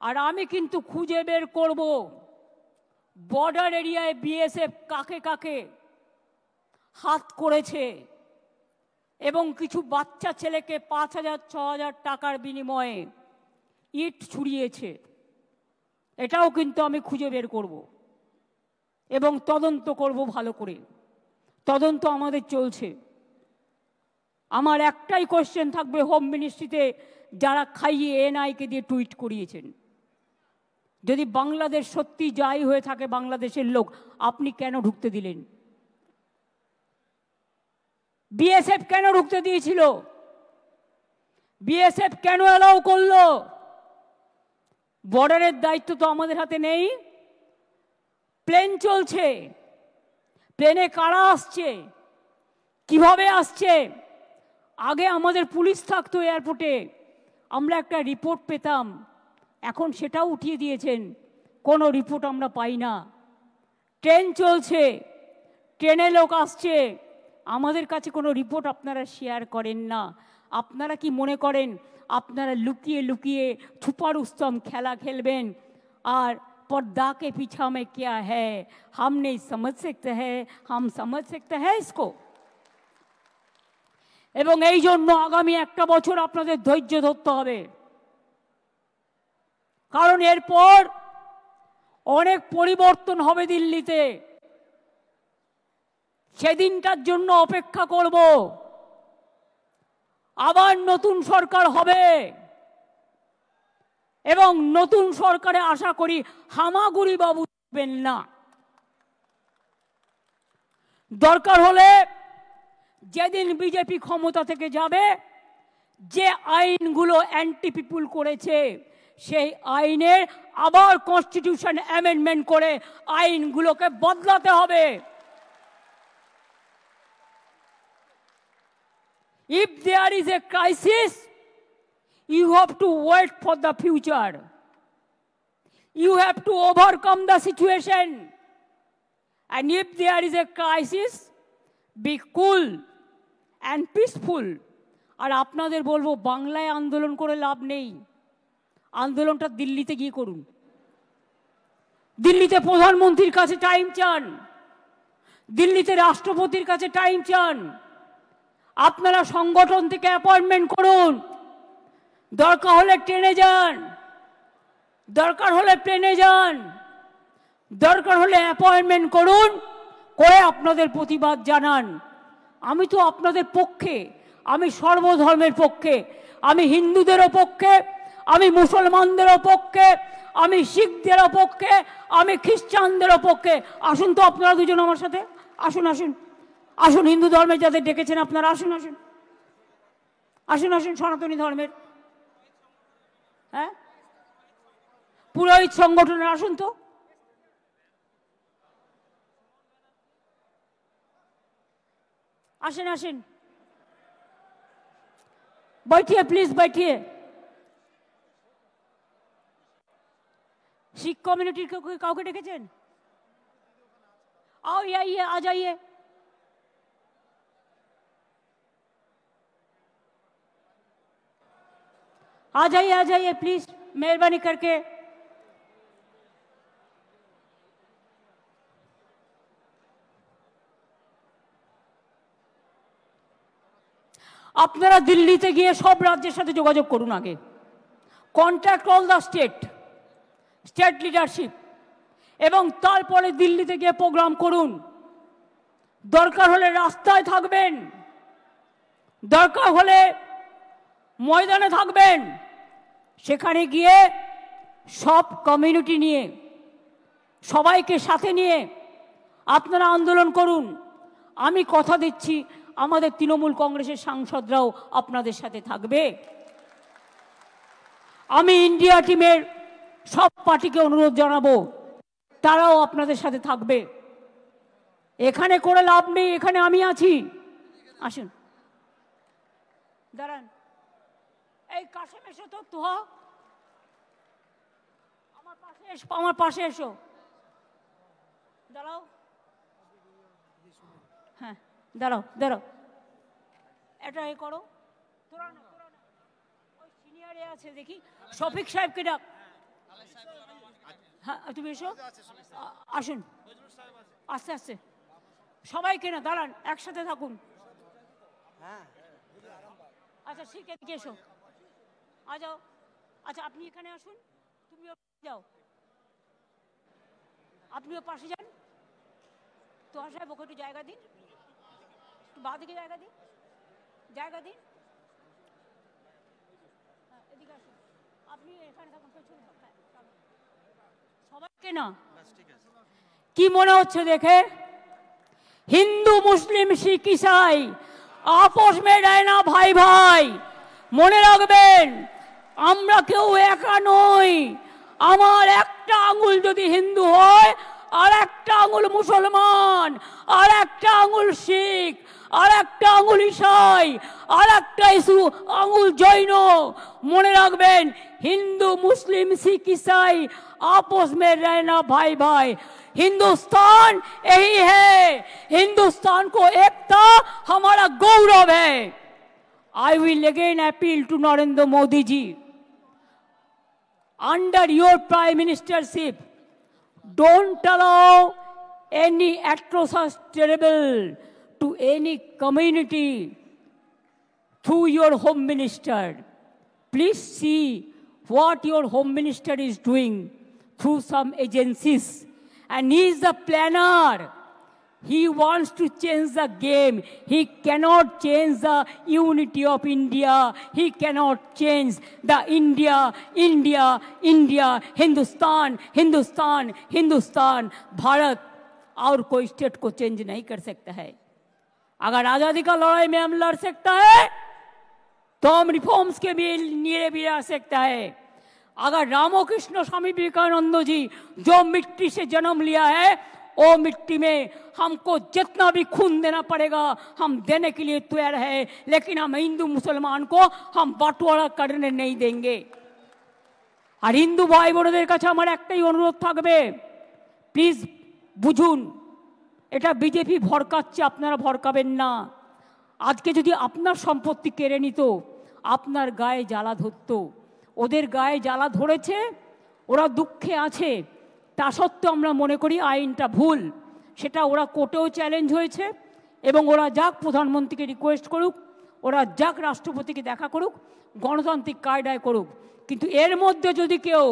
আর আমি কিন্তু খুঁজে বের করব বর্ডার এরিয়ায় বিএসএফ কাকে কাকে হাত করেছে এবং কিছু বাচ্চা ছেলেকে 5,000-6,000 টাকার বিনিময়ে ইট ছুড়িয়েছে। এটাও কিন্তু আমি খুঁজে বের করব এবং তদন্ত করব ভালো করে। তদন্ত আমাদের চলছে। আমার একটাই কোশ্চেন থাকবে হোম মিনিস্ট্রিতে, যারা খাইয়ে এনআইকে দিয়ে টুইট করিয়েছেন, যদি বাংলাদেশ সত্যি যাই হয়ে থাকে বাংলাদেশের লোক, আপনি কেন ঢুকতে দিলেন? বিএসএফ কেন ঢুকতে দিয়েছিল? বিএসএফ কেন অ্যালাউ করলো? বর্ডারের দায়িত্ব তো আমাদের হাতে নেই। প্লেন চলছে, প্লেনে কারা আসছে, কিভাবে আসছে? আগে আমাদের পুলিশ থাকতো এয়ারপোর্টে, আমরা একটা রিপোর্ট পেতাম, এখন সেটাও উঠিয়ে দিয়েছেন, কোনো রিপোর্ট আমরা পাই না। ট্রেন চলছে, ট্রেনে লোক আসছে, আমাদের কাছে কোনো রিপোর্ট আপনারা শেয়ার করেন না। আপনারা কি মনে করেন আপনারা লুকিয়ে লুকিয়ে छुपा रुस्तम খেলা খেলবেন আর पर्दा के पीछा में क्या है हम नहीं समझ सकते हैं, हम समझ सकते हैं इसको। এবং এই জন্য আগামী একটা বছর আপনাদের ধৈর্য ধরতে হবে, কারণ এরপর অনেক পরিবর্তন হবে দিল্লিতে। সেদিনটার জন্য অপেক্ষা করব। আবার নতুন সরকার হবে এবং নতুন সরকারে আশা করি হামাগুড়ি বাবু থাকবেন না। দরকার হলে যেদিন বিজেপি ক্ষমতা থেকে যাবে, যে আইনগুলো অ্যান্টি পিপুল করেছে সেই আইনের আবার কনস্টিটিউশন অ্যামেন্ডমেন্ট করে আইনগুলোকে বদলাতে হবে। If there is a crisis, you have to wait for the future. You have to overcome the situation. And if there is a crisis, be cool and peaceful. আর আপনাদের বলবো, বাংলায় আন্দোলন করে লাভ নেই, আন্দোলনটা দিল্লিতে গিয়ে করুন। দিল্লিতে প্রধানমন্ত্রীর কাছে টাইম চান, দিল্লিতে রাষ্ট্রপতির কাছে টাইম চান। আপনারা সংগঠন থেকে অ্যাপয়েন্টমেন্ট করুন, দরকার হলে ট্রেনে যান, দরকার হলে প্লেনে যান, দরকার হলে অ্যাপয়েন্টমেন্ট করুন, করে আপনাদের প্রতিবাদ জানান। আমি তো আপনাদের পক্ষে, আমি সর্বধর্মের পক্ষে, আমি হিন্দুদেরও পক্ষে, আমি মুসলমানদেরও পক্ষে, আমি শিখদেরও পক্ষে, আমি খ্রিস্টানদেরও পক্ষে। আসুন তো আপনারা দুজন আমার সাথে, আসুন আসুন আসুন, হিন্দু ধর্মের যাদের ডেকেছেন আপনারা আসুন আসুন আসুন আসুন, সনাতনী ধর্মের, হ্যাঁ পুরোহিত সংগঠনের আসুন তো। আসেন আসেন, बैठिए प्लीज बैठिए। सिख कम्युनिटी को काउके डेकेছেন? आओ ये आइए, आ जाइए। आ जाइए प्लीज, मेहरबानी करके। আপনারা দিল্লিতে গিয়ে সব রাজ্যের সাথে যোগাযোগ করুন আগে, contact all the state leadership, এবং তারপরে দিল্লিতে গিয়ে প্রোগ্রাম করুন। দরকার হলে রাস্তায় থাকবেন, দরকার হলে ময়দানে থাকবেন, সেখানে গিয়ে সব কমিউনিটি নিয়ে, সবাইকে সাথে নিয়ে আপনারা আন্দোলন করুন। আমি কথা দিচ্ছি আমাদের তৃণমূল কংগ্রেসের সাংসদরাও আপনাদের সাথে থাকবে। আমি ইন্ডিয়া টিমের সব পার্টিকে অনুরোধ জানাবো, তারাও আপনাদের সাথে থাকবে। এখানে করে লাভ নেই, এখানে আমি আছি। আসুন, দাঁড়ান, এই কাশেম এসো তো, তুহা আমার পাশে এসো, দাঁড়াও। হ্যাঁ দাঁড়াও দাঁড়াও, এটা এ করো, তোরা না ওই সিনিয়রে আছে দেখি, শফিক সাহেবকে ডাক। হ্যাঁ তুমি এসো, আসুন আস্তে আস্তে, সবাইকে না, দাঁড়ান একসাথে থাকুন। আচ্ছা ঠিক আছে, এসো, আ যাও। আচ্ছা আপনি এখানে আসুন, তুমিও যাও, আপনিও পাশে যান। তোহা সাহেব ওকে একটু জায়গা দিন, একটু বাঁ দিকে জায়গা দিন, জায়গা দিন। হ্যাঁ এদিকে আসুন, আপনি এখানে থাকুন, পেছনে সবাইকে না। কি মনে হচ্ছে দেখে? হিন্দু মুসলিম শিখ ইসাই আপোষ মে রয় না ভাই ভাই। মনে রাখবেন, আমরা কেউ একা নই। আমার একটা আঙুল যদি হিন্দু হয়, আর একটা আঙুল মুসলমান, আর একটা আঙুল শিখ, আর একটা আঙুল ইসাই, আর একটা আঙুল জৈন। মনে রাখবেন, হিন্দু মুসলিম শিখ ইসাई आपस में रहना भाई भाई। हिंदुस्तान यही है, हिंदुस्तान को एकता हमारा गौरव है। I will again appeal to Narendra Modi ji, under your prime ministership, don't allow any atrocious terrible to any community through your home minister. Please see what your home minister is doing through some agencies, and he is the planner. He wants to change the game. He cannot change the unity of India. He cannot change the India, Hindustan, Hindustan, Hindustan, Bharat। और कोई स्टेट को चेंज नहीं कर सकता है। अगर आजादी का लड़ाई में हम लड़ सकता है, तो हम रिफॉर्म्स के भी लिए भी आ सकता है। अगर रामकृष्ण स्वामी विवेकानंद जी जो मिट्टी से जन्म लिया है, वो मिट्टी में हमको जितना भी खून देना पड़ेगा हम देने के लिए तैयार है, लेकिन हम हिंदू मुसलमान को हम बंटवारा करने नहीं देंगे। और हिंदू भाई बोनेদের কাছে আমার একটাই অনুরোধ থাকবে, প্লিজ বুঝুন, এটা বিজেপি ভড়কাচ্ছে, আপনারা ভড়কাবেন না। আজকে যদি আপনার সম্পত্তি কেড়ে নিত, আপনার গায়ে জ্বালা ধরতো। ওদের গায়ে জ্বালা ধরেছে, ওরা দুঃখে আছে, তা সত্ত্বেও আমরা মনে করি আইনটা ভুল। সেটা ওরা কোর্টেও চ্যালেঞ্জ হয়েছে, এবং ওরা যাক প্রধানমন্ত্রীকে রিকোয়েস্ট করুক, ওরা যাক রাষ্ট্রপতিকে দেখা করুক, গণতান্ত্রিক কায়দায় করুক। কিন্তু এর মধ্যে যদি কেউ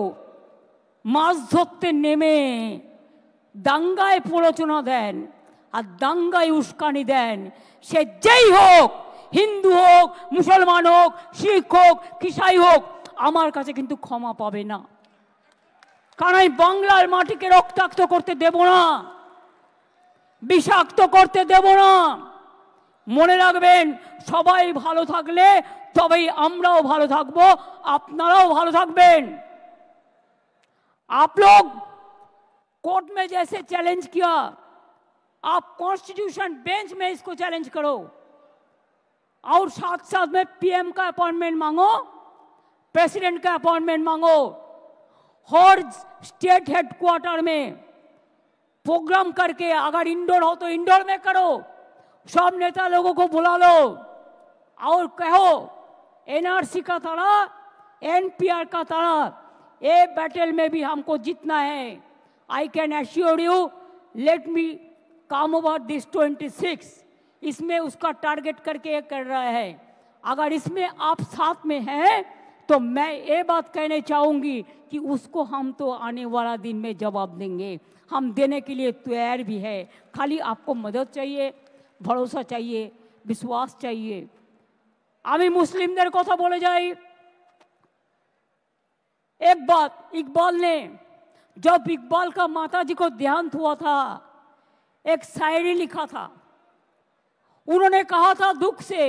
মাছ ধরতে নেমে দাঙ্গায় প্ররোচনা দেন আর দাঙ্গায় উস্কানি দেন, সে যেই হোক, হিন্দু হোক, মুসলমান হোক, শিখ হোক, খ্রিস্টান হোক, আমার কাছে কিন্তু ক্ষমা পাবে না। কারণ আমি বাংলার মাটিকে রক্তাক্ত করতে দেব না, বিষাক্ত করতে দেব না। মনে রাখবেন, সবাই ভালো থাকলে তবেই আমরাও ভালো থাকবো, আপনারাও ভালো থাকবেন। आप लोग कोर्ट में जैसे चैलेंज किया, आप कॉन्स्टिट्यूशन बेंच में इसको चैलेंज करो और साथ साथ में पीएम का अपॉइंटमेंट मांगो, प्रेसिडेंट का अपॉइंटमेंट मांगो, हर स्टेट हेडक्वार्टर में प्रोग्राम करके, अगर इंडोर हो तो इंडोर में करो, सब नेता लोगों को बुला लो और कहो एनआरसी का तरह, एनपीआर का तरह ये बैटल में भी हमको जीतना है। I can assure you, let me come over this 26, इसमें उसका टारगेट करके ये कर रहा है। अगर इसमें आप साथ में हैं तो मैं ये बात कहने चाहूंगी कि उसको हम तो आने वाला दिन में जवाब देंगे, हम देने के लिए तैयार भी है। खाली आपको मदद चाहिए, भरोसा चाहिए, विश्वास चाहिए। আমি মুসলিমদের কথা বলে যাই। एक बात, इकबाल ने, जब इकबाल का माता जी को देहांत हुआ था, एक शायरी लिखा था। उन्होंने कहा था दुख से,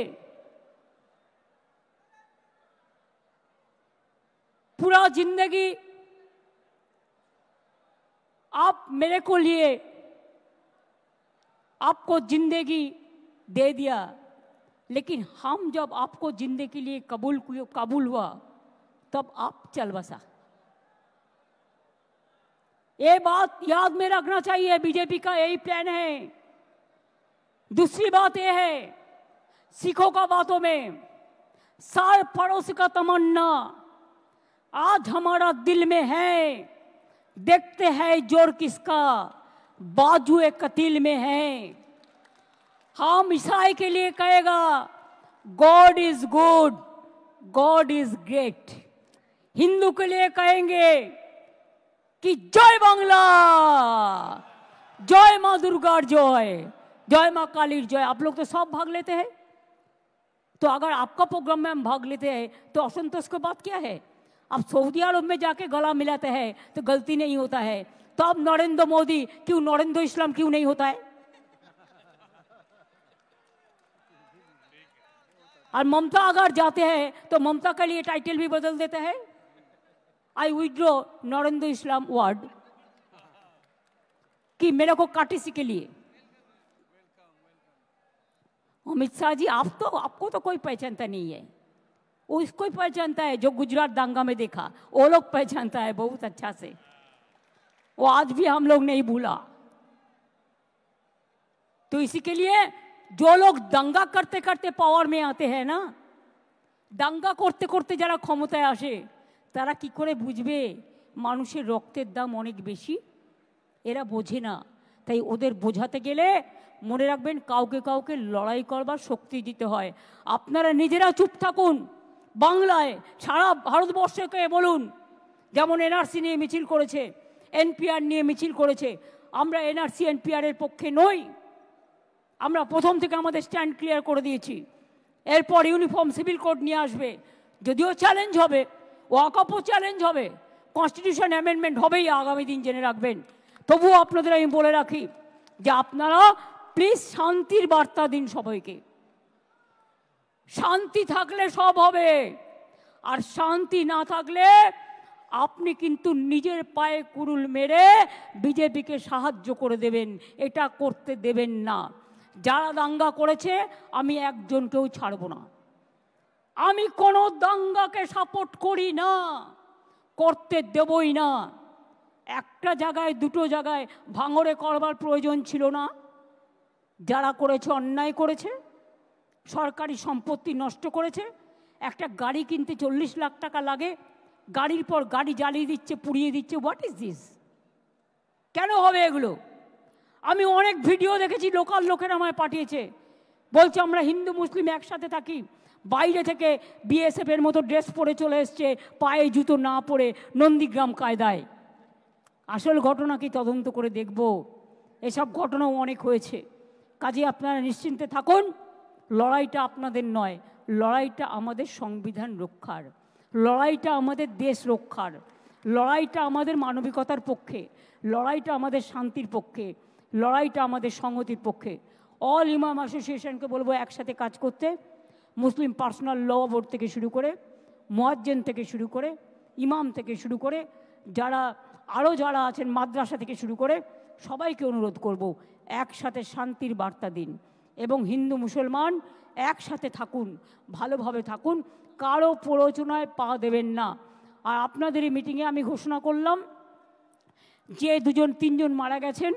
पूरा जिंदगी आप मेरे को लिए, आपको जिंदगी दे दिया, लेकिन हम जब आपको जिंदगी के लिए कबूल हुआ तब आप चल बसा। ये बात याद में रखना चाहिए, बीजेपी का यही प्लान है। दूसरी बात यह है, सिखों का बातों में सार पड़ोस का तमन्ना आज हमारा दिल में है, देखते हैं जोर किसका बाजुए कतील में है। हम ईसाई के लिए कहेगा God is good, God is great. Hindu के लिए कहेंगे कि जय बांग्ला, जय माँ दुर्गा जय, जय माँ काली जय। आप लोग तो सब भाग लेते हैं, तो अगर आपका प्रोग्राम में हम भाग लेते हैं तो असंतोष की बात क्या है? आप सऊदी अरब में जाके गला मिलाते हैं तो गलती नहीं होता है, तो अब नरेंद्र मोदी क्यों, नरेंद्र इस्लाम क्यों नहीं होता है? और ममता अगर जाते हैं तो ममता के लिए टाइटल भी बदल देते हैं, आई विड्रॉ नरेंद्र इस्लाम वर्ड, कि मेरे को काटीसी के लिए। अमित शाह जी, आपको तो कोई पहचानता नहीं है, वो इसको ही पहचानता है जो गुजरात दांगा में देखा, वो लोग पहचानता है बहुत अच्छा से, वो आज भी हम लोग नहीं भूला। तो इसी के लिए जो लोग दंगा करते करते पावर में आते हैं ना, दंगा करते करते যারা ক্ষমতায় আসে তারা কি করে বুঝবে মানুষের রক্তের দাম অনেক বেশি? এরা বোঝে না। তাই ওদের বোঝাতে গেলে মনে রাখবেন কাউকে কাউকে লড়াই করবার শক্তি দিতে হয়। আপনারা নিজেরা চুপ থাকুন, বাংলায় সারা ভারতবর্ষকে বলুন, যেমন এনআরসি নিয়ে মিছিল করেছে, এনপিআর নিয়ে মিছিল করেছে, আমরা এনআরসি এনপিআর এর পক্ষে নই। আমরা প্রথম থেকে আমাদের স্ট্যান্ড ক্লিয়ার করে দিয়েছি। এরপর ইউনিফর্ম সিভিল কোড নিয়ে আসবে, যদিও চ্যালেঞ্জ হবে, ওয়াকফও চ্যালেঞ্জ হবে, কনস্টিটিউশন অ্যামেন্ডমেন্ট হবেই আগামী দিন, জেনে রাখবেন। তবুও আপনাদের আমি বলে রাখি যে আপনারা প্লিজ শান্তির বার্তা দিন সবাইকে। শান্তি থাকলে সব হবে, আর শান্তি না থাকলে আপনি কিন্তু নিজের পায়ে কুড়ুল মেরে বিজেপিকে সাহায্য করে দেবেন, এটা করতে দেবেন না। যারা দাঙ্গা করেছে আমি একজনকেও ছাড়ব না, আমি কোনো দাঙ্গাকে সাপোর্ট করি না, করতে দেবই না। একটা জায়গায় দুটো জায়গায় ভাঙড়ে করবার প্রয়োজন ছিল না। যারা করেছে অন্যায় করেছে, সরকারি সম্পত্তি নষ্ট করেছে, একটা গাড়ি কিনতে 40 লাখ টাকা লাগে, গাড়ির পর গাড়ি জ্বালিয়ে দিচ্ছে, পুড়িয়ে দিচ্ছে। What is this? কেন হবে এগুলো? আমি অনেক ভিডিও দেখেছি, লোকাল লোকেরা আমায় পাঠিয়েছে, বলছে আমরা হিন্দু মুসলিম একসাথে থাকি, বাইরে থেকে বিএসএফ এর মতো ড্রেস পরে চলে এসছে, পায়ে জুতো না পরে নন্দীগ্রাম কায়দায়। আসল ঘটনা কি তদন্ত করে দেখব, এসব ঘটনাও অনেক হয়েছে। কাজে আপনারা নিশ্চিন্তে থাকুন, লড়াইটা আপনাদের নয়, লড়াইটা আমাদের সংবিধান রক্ষার, লড়াইটা আমাদের দেশ রক্ষার, লড়াইটা আমাদের মানবিকতার পক্ষে, লড়াইটা আমাদের শান্তির পক্ষে, লড়াইটা আমাদের সংহতির পক্ষে। অল ইমাম অ্যাসোসিয়েশনকে বলবো একসাথে কাজ করতে, মুসলিম পার্সোনাল ল বোর্ড থেকে শুরু করে, মুয়াজ্জিন থেকে শুরু করে, ইমাম থেকে শুরু করে, যারা আরও যারা আছেন মাদ্রাসা থেকে শুরু করে সবাইকে অনুরোধ করব, একসাথে শান্তির বার্তা দিন এবং হিন্দু মুসলমান একসাথে থাকুন, ভালোভাবে থাকুন, কারো প্ররোচনায় পা দেবেন না। আর আপনাদের এই মিটিংয়ে আমি ঘোষণা করলাম যে 2-3জন মারা গেছেন,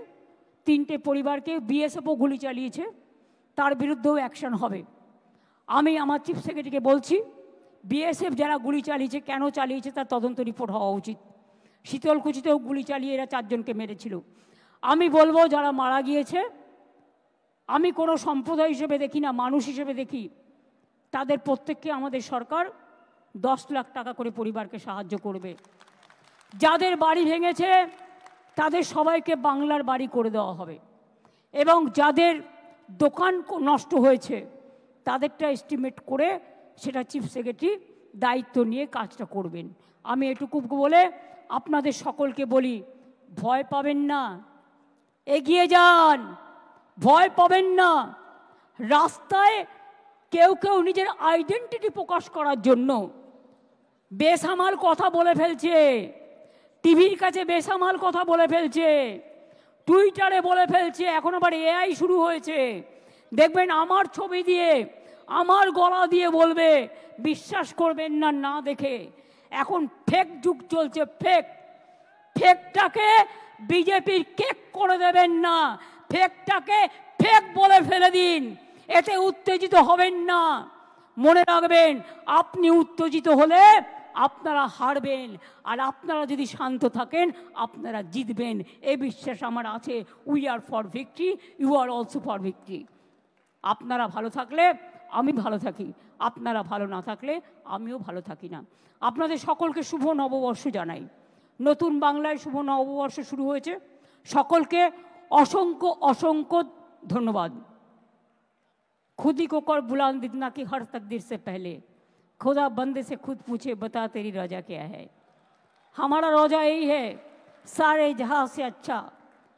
3টে পরিবারকে বিএসএফও গুলি চালিয়েছে, তার বিরুদ্ধেও অ্যাকশন হবে। আমি আমার চিফ সেক্রেটারিকে বলছি, বিএসএফ যারা গুলি চালিয়েছে, কেন চালিয়েছে তার তদন্ত রিপোর্ট হওয়া উচিত। শীতলকুচিতেও গুলি চালিয়ে এরা 4 জনকে মেরেছিল। আমি বলবো যারা মারা গিয়েছে, আমি কোনো সম্প্রদায় হিসেবে দেখি না, মানুষ হিসেবে দেখি, তাদের প্রত্যেককে আমাদের সরকার 10 লাখ টাকা করে পরিবারকে সাহায্য করবে। যাদের বাড়ি ভেঙেছে তাদের সবাইকে বাংলার বাড়ি করে দেওয়া হবে এবং যাদের দোকান নষ্ট হয়েছে তাদেরটা এস্টিমেট করে সেটা চিফ সেক্রেটারি দায়িত্ব নিয়ে কাজটা করবেন। আমি এটুকু বলে আপনাদের সকলকে বলি, ভয় পাবেন না, এগিয়ে যান, ভয় পাবেন না। রাস্তায় কেউ কেউ নিজের আইডেন্টিটি প্রকাশ করার জন্য বেসামাল কথা বলে ফেলছে, টিভির কাছে বেসামাল কথা বলে ফেলছে, টুইটারে বলে ফেলছে, এখন আবার এআই শুরু হয়েছে, দেখবেন আমার ছবি দিয়ে আমার গলা দিয়ে বলবে, বিশ্বাস করবেন না না দেখে। এখন ফেক যুগ চলছে, ফেকটাকে বিজেপির কেক করে দেবেন না, ফেকটাকে ফেক বলে ফেলে দিন, এতে উত্তেজিত হবেন না। মনে রাখবেন, আপনি উত্তেজিত হলে আপনারা হারবেন, আর আপনারা যদি শান্ত থাকেন আপনারা জিতবেন, এই বিশ্বাস আমার আছে। We are for victory, you are also for victory. আপনারা ভালো থাকলে আমি ভালো থাকি, আপনারা ভালো না থাকলে আমিও ভালো থাকি না। আপনাদের সকলকে শুভ নববর্ষ জানাই। নতুন বাংলায় শুভ নববর্ষ শুরু হয়েছে, সকলকে অসংখ্য অসংখ্য ধন্যবাদ। खुदी को कर बुलंद इतना कि हर तकदीर से पहले खुदा बंदे से खुद पूछे, बता तेरी रजा क्या है। हमारा रोजा यही है, सारे जहां से अच्छा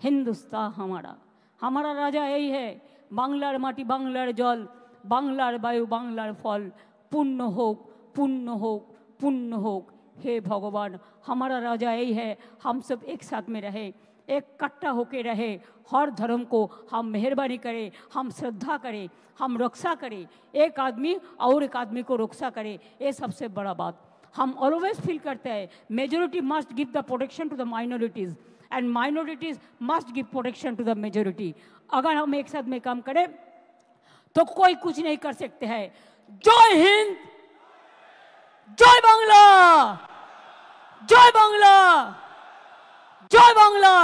हिंदुस्तान हमारा, हमारा राजा यही है। बांग्लार माटी, बांग्लार जल, बांग्लार वायु, बांग्लार फल, पुण्य होक, पुण्य होक, पुण्य होक। हे भगवान, हमारा राजा यही है, हम सब एक साथ में रहे, इकट्ठा होके रहे, हर धर्म को हम मेहरबानी करें, हम श्रद्धा करें, हम रक्षा करें, एक आदमी और एक आदमी को रक्षा करे, ये सबसे बड़ा बात। हम ऑलवेज फील करते हैं majority must give the protection to the minorities and minorities must give protection to the majority. अगर हम एक साथ में काम करें तो कोई कुछ नहीं कर सकते हैं। जय हिंद, जय बांग्ला, जय बांग्ला, जय बांग्ला।